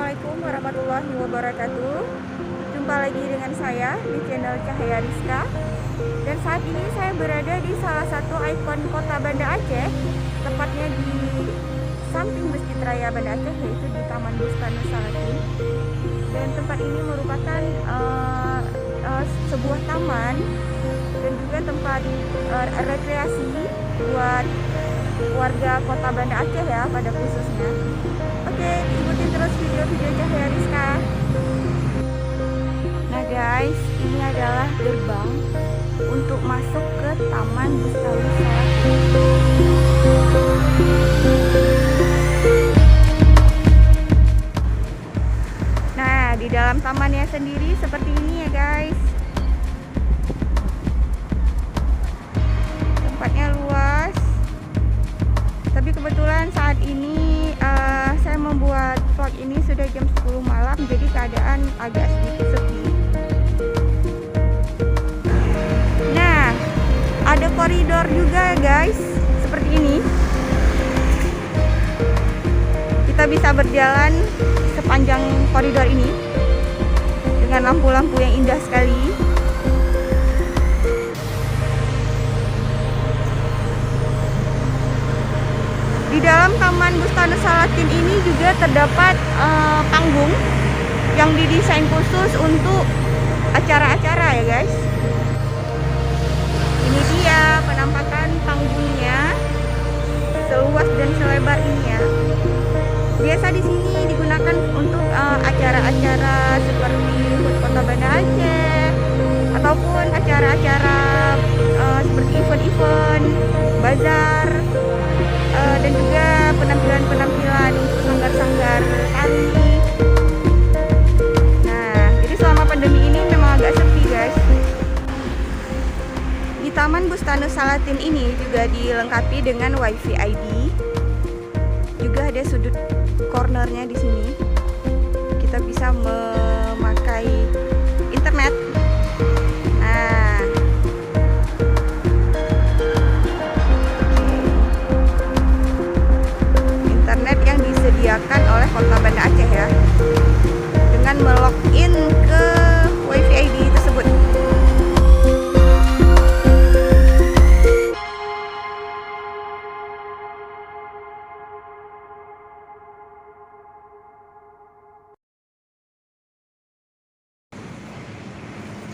Assalamualaikum warahmatullahi wabarakatuh. Jumpa lagi dengan saya di channel Cahaya Rizka. Dan saat ini saya berada di salah satu ikon kota Banda Aceh, tepatnya di samping Masjid Raya Banda Aceh, yaitu di Taman Bustanu Salatin. Dan tempat ini merupakan sebuah taman dan juga tempat rekreasi buat warga kota Banda Aceh ya pada khususnya. Oke, ikutin terus video-video Cahaya Rizka. Nah guys, ini adalah gerbang untuk masuk ke Taman Bustanu Salatin. Nah, di dalam tamannya sendiri seperti ini ya guys. Tempatnya luas. Tapi kebetulan saat ini saya membuat vlog ini sudah jam 10 malam, jadi keadaan agak sedikit sepi. Nah, ada koridor juga guys, seperti ini. Kita bisa berjalan sepanjang koridor ini dengan lampu-lampu yang indah sekali. Di dalam Taman Bustanu Salatin ini juga terdapat panggung yang didesain khusus untuk acara-acara ya guys. Ini dia penampakan panggungnya, seluas dan selebar ini ya. Biasa di sini digunakan untuk acara-acara seperti HUT Kota Banda Aceh ataupun acara-acara seperti event-event, bazar, dan juga penampilan-penampilan untuk sanggar-sanggar tari. Nah, jadi selama pandemi ini memang agak sepi guys. Di Taman Bustanu Salatin ini juga dilengkapi dengan WiFi ID. Juga ada sudut cornernya di sini. Kita bisa memakai internet. Nah, internet yang disediakan oleh Kota Banda Aceh ya, dengan melogin ke WiFi ID tersebut.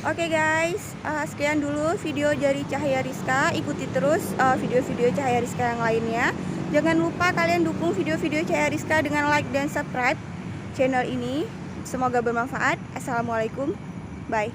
Oke guys, sekian dulu video dari Cahaya Rizka. Ikuti terus video-video Cahaya Rizka yang lainnya. Jangan lupa kalian dukung video-video Cahaya Rizka dengan like dan subscribe channel ini. Semoga bermanfaat. Assalamualaikum, bye.